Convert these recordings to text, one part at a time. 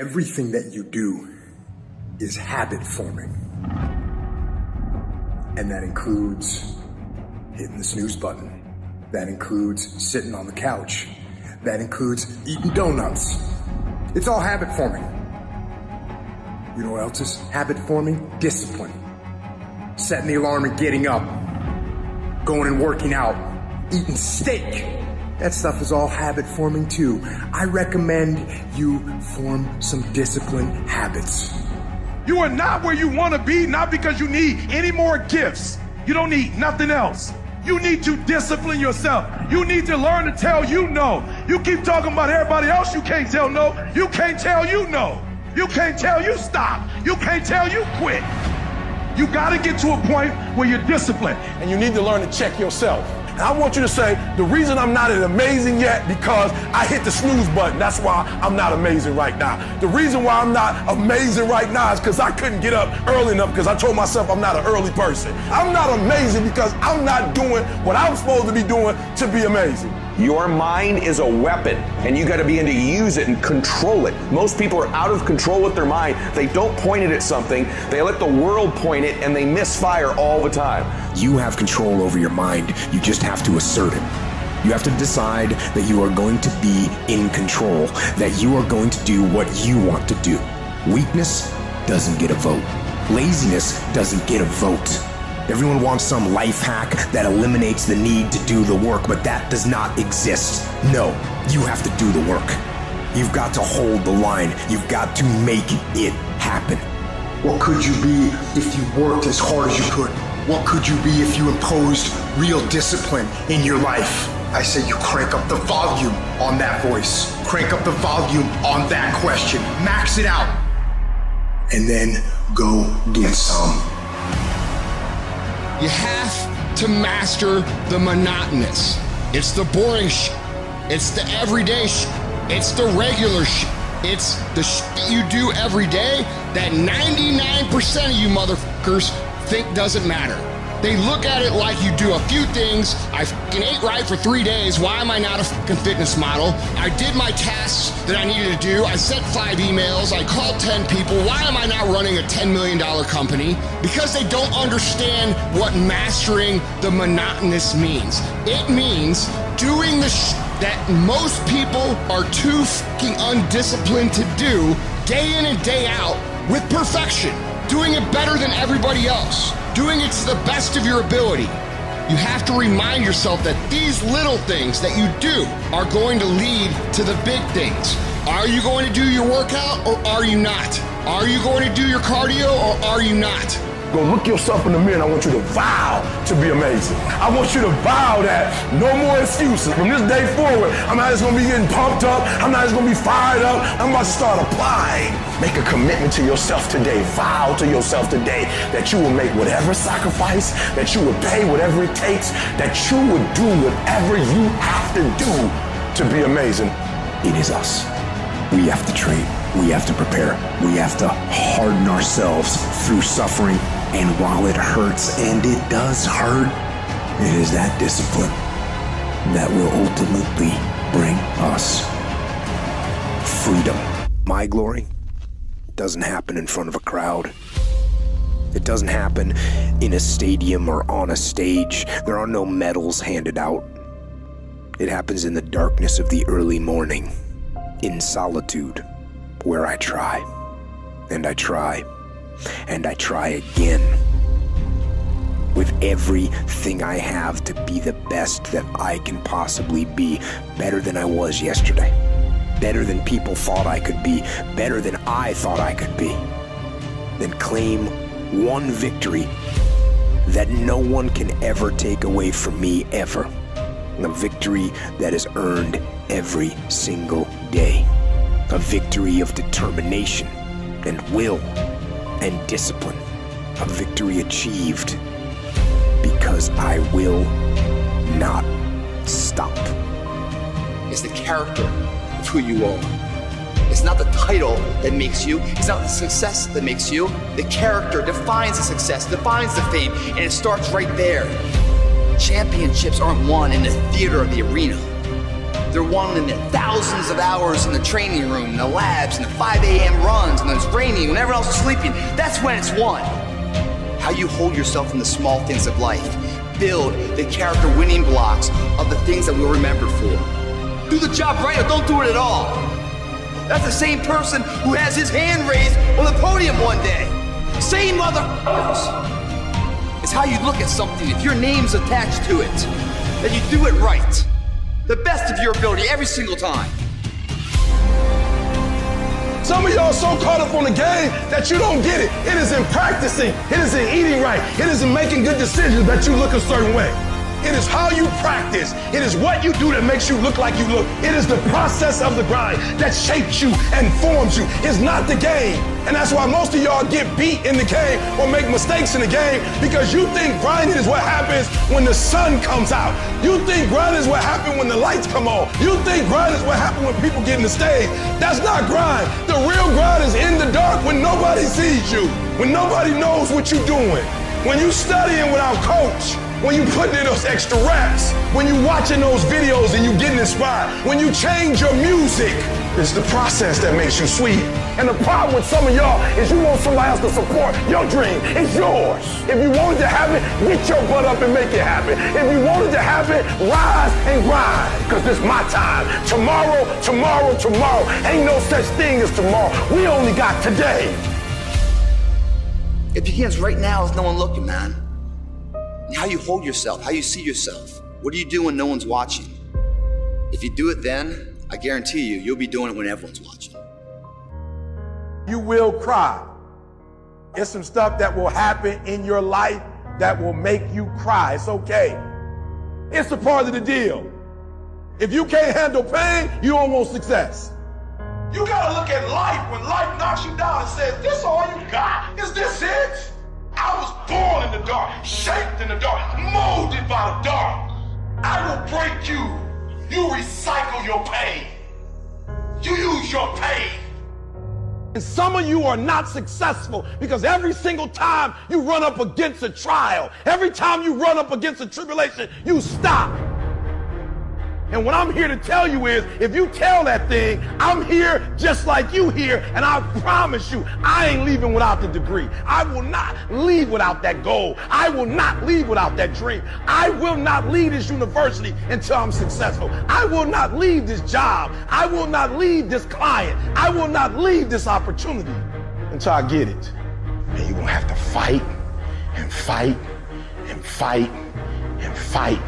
Everything that you do is habit forming. And that includes hitting the snooze button. That includes sitting on the couch. That includes eating donuts. It's all habit forming. You know what else is habit forming? Discipline. Setting the alarm and getting up. Going and working out. Eating steak. That stuff is all habit forming too. I recommend you form some disciplined habits. You are not where you want to be, not because you need any more gifts. You don't need nothing else. You need to discipline yourself. You need to learn to tell you no. You keep talking about everybody else you can't tell no. You can't tell you no. You can't tell you stop. You can't tell you quit. You got to get to a point where you're disciplined. And you need to learn to check yourself. And I want you to say, the reason I'm not an amazing yet because I hit the snooze button. That's why I'm not amazing right now. The reason why I'm not amazing right now is because I couldn't get up early enough because I told myself I'm not an early person. I'm not amazing because I'm not doing what I'm supposed to be doing to be amazing. Your mind is a weapon, and you got to begin to use it and control it. Most people are out of control with their mind. They don't point it at something. They let the world point it, and they misfire all the time. You have control over your mind. You just have to assert it. You have to decide that you are going to be in control, that you are going to do what you want to do. Weakness doesn't get a vote. Laziness doesn't get a vote. Everyone wants some life hack that eliminates the need to do the work, but that does not exist. No, you have to do the work. You've got to hold the line. You've got to make it happen. What could you be if you worked as hard as you could? What could you be if you imposed real discipline in your life? I say you crank up the volume on that voice. Crank up the volume on that question. Max it out. And then go get some. You have to master the monotonous. It's the boring shit. It's the everyday shit. It's the regular shit. It's the shit that you do every day that 99% of you motherfuckers think doesn't matter. They look at it like you do a few things. I fucking ate right for 3 days. Why am I not a fucking fitness model? I did my tasks that I needed to do. I sent 5 emails. I called 10 people. Why am I not running a $10 million company? Because they don't understand what mastering the monotonous means. It means doing the shit that most people are too fucking undisciplined to do day in and day out with perfection. Doing it better than everybody else. Doing it to the best of your ability. You have to remind yourself that these little things that you do are going to lead to the big things. Are you going to do your workout or are you not? Are you going to do your cardio or are you not? Go look yourself in the mirror and I want you to vow to be amazing. I want you to vow that no more excuses. From this day forward, I'm not just gonna be getting pumped up. I'm not just gonna be fired up. I'm about to start applying. Make a commitment to yourself today. Vow to yourself today that you will make whatever sacrifice, that you will pay whatever it takes, that you would do whatever you have to do to be amazing. It is us. We have to train. We have to prepare. We have to harden ourselves through suffering. And while it hurts, and it does hurt, it is that discipline that will ultimately bring us freedom. My glory doesn't happen in front of a crowd. It doesn't happen in a stadium or on a stage. There are no medals handed out. It happens in the darkness of the early morning, in solitude, where I try, and I try, and I try again, with everything I have to be the best that I can possibly be, better than I was yesterday, better than people thought I could be, better than I thought I could be. Then claim one victory that no one can ever take away from me, ever. A victory that is earned every single day. A victory of determination and will and discipline. A victory achieved because I will not stop. It's the character of who you are. It's not the title that makes you. It's not the success that makes you. The character defines the success, defines the fame, and it starts right there. Championships aren't won in the theater or the arena. They're wanting the thousands of hours in the training room, in the labs, in the 5 a.m. runs, when it's raining, when everyone else is sleeping. That's when it's won. How you hold yourself in the small things of life. Build the character winning blocks of the things that we'll remember for. Do the job right or don't do it at all. That's the same person who has his hand raised on the podium one day. Same motherfuckers. It's how you look at something. If your name's attached to it, that you do it right. The best of your ability every single time. Some of y'all so caught up on the game that you don't get it. It is in practicing. It is in eating right. It is in making good decisions that you look a certain way. It is how you practice. It is what you do that makes you look like you look. It is the process of the grind that shapes you and forms you. It's not the game. And that's why most of y'all get beat in the game or make mistakes in the game, because you think grinding is what happens when the sun comes out. You think grinding is what happens when the lights come on. You think grinding is what happens when people get in the stage. That's not grind. The real grind is in the dark when nobody sees you, when nobody knows what you're doing, when you studying without coach, when you putting in those extra reps, when you watching those videos and you getting inspired, when you change your music. It's the process that makes you sweet. And the problem with some of y'all is you want somebody else to support your dream. It's yours. If you want it to happen, get your butt up and make it happen. If you want it to happen, rise and grind. Because this is my time. Tomorrow, tomorrow, tomorrow. Ain't no such thing as tomorrow. We only got today. It begins right now with no one looking, man. And how you hold yourself, how you see yourself. What do you do when no one's watching? If you do it then, I guarantee you, you'll be doing it when everyone's watching. You will cry. It's some stuff that will happen in your life that will make you cry. It's okay. It's a part of the deal. If you can't handle pain, you don't want success. You gotta look at life when life knocks you down and says, this all you got? Is this it? I was born in the dark, shaped in the dark, molded by the dark. I will break you. You recycle your pain. You use your pain. And some of you are not successful because every single time you run up against a trial, every time you run up against a tribulation, you stop. And what I'm here to tell you is, if you tell that thing, I'm here just like you here, and I promise you, I ain't leaving without the degree. I will not leave without that goal. I will not leave without that dream. I will not leave this university until I'm successful. I will not leave this job. I will not leave this client. I will not leave this opportunity until I get it. And you're gonna have to fight and fight and fight and fight.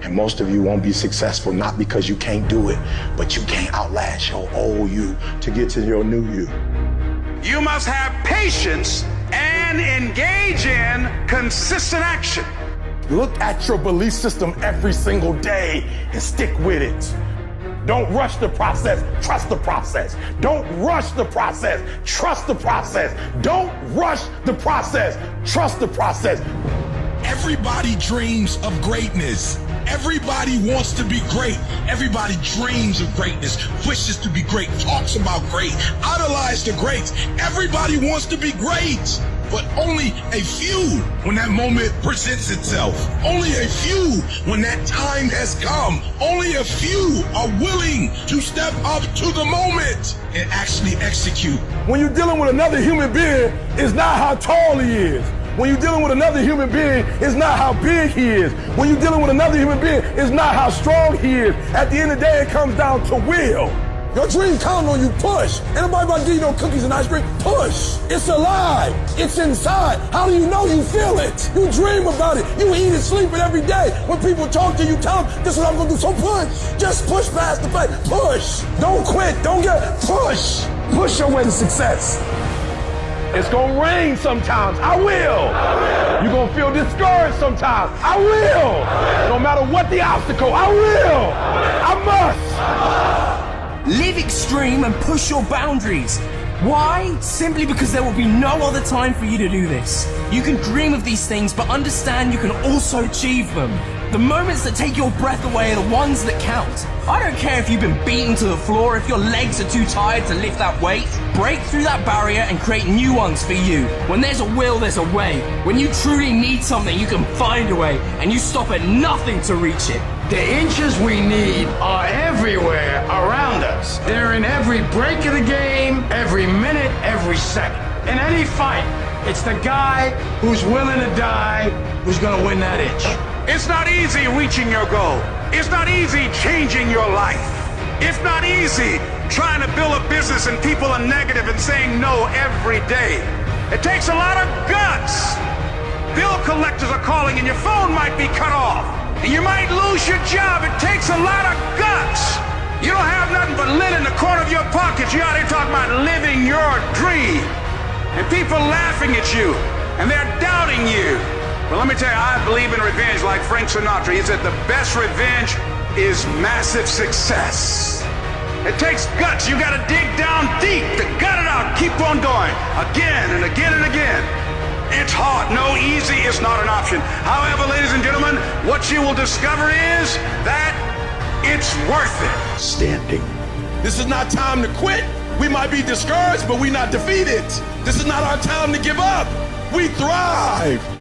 And most of you won't be successful, not because you can't do it, but you can't outlast your old you to get to your new you. You must have patience and engage in consistent action. Look at your belief system every single day and stick with it. Don't rush the process, trust the process. Don't rush the process, trust the process. Don't rush the process, trust the process. Everybody dreams of greatness. Everybody wants to be great. Everybody dreams of greatness, wishes to be great, talks about great, idolize the greats. Everybody wants to be great, but only a few when that moment presents itself. Only a few when that time has come. Only a few are willing to step up to the moment and actually execute. When you're dealing with another human being, it's not how tall he is. When you're dealing with another human being, it's not how big he is. When you're dealing with another human being, it's not how strong he is. At the end of the day, it comes down to will. Your dream counts on you. Push. Anybody about to give you no cookies and ice cream? Push. It's alive. It's inside. How do you know you feel it? You dream about it. You eat and sleep it every day. When people talk to you, tell them, this is what I'm going to do. So push. Just push past the fact. Push. Don't quit. Don't push. Push your way to success. It's gonna rain sometimes. I will. You're gonna feel discouraged sometimes. I will. No matter what the obstacle, I will. I must. Live extreme and push your boundaries. Why? Simply because there will be no other time for you to do this. You can dream of these things, but understand you can also achieve them. The moments that take your breath away are the ones that count. I don't care if you've been beaten to the floor, if your legs are too tired to lift that weight. Break through that barrier and create new ones for you. When there's a will, there's a way. When you truly need something, you can find a way, and you stop at nothing to reach it. The inches we need are everywhere around us. They're in every break of the game, every minute, every second. In any fight, it's the guy who's willing to die who's gonna win that inch. It's not easy reaching your goal. It's not easy changing your life. It's not easy trying to build a business and people are negative and saying no every day. It takes a lot of guts. Bill collectors are calling and your phone might be cut off. And you might lose your job. It takes a lot of guts. You don't have nothing but lint in the corner of your pockets. You're out here talking about living your dream. And people laughing at you. And they're doubting you. But let me tell you, I believe in revenge like Frank Sinatra. He said the best revenge is massive success. It takes guts. You got to dig down deep to gut it out. Keep on going again and again and again. It's hard. No, easy is not an option. However, ladies and gentlemen, what you will discover is that it's worth it. Standing. This is not time to quit. We might be discouraged, but we're not defeated. This is not our time to give up. We thrive.